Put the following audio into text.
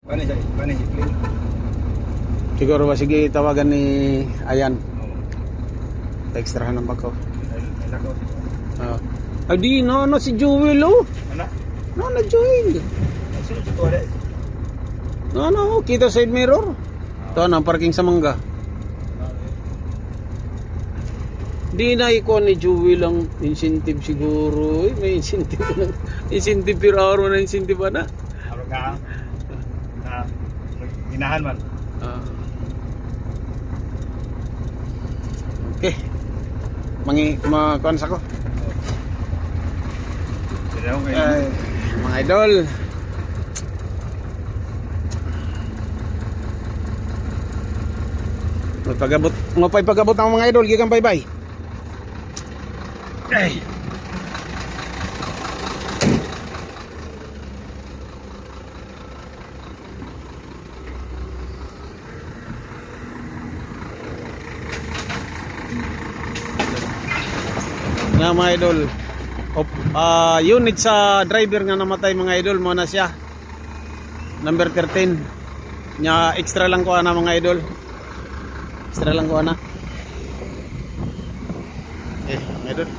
Paano si Play? Siguro ba sige tawagan ni Ayan. Oo. Extrahan ng bako. Anak ko. Ay di na si Jewel oh. Anak? Na Jewel. Sunod sa tuwala. No, kita side mirror. Ito na parking sa Mangga. Di na iko ni Jewel ang incentive siguro. May incentive na. Incentive per hour na incentive na. Ano ka? Ginahan man. Okay. Makuans ako. Sila ko kayo. Ay, mga idol. Magpagabot ang mga idol, gikan bye-bye. Ay. Nga mga idol. Unit sa driver nga namatay mga idol mo na siya. Number 13. Nya extra lang ko ana mga idol. Extra lang ko ana. Mga idol.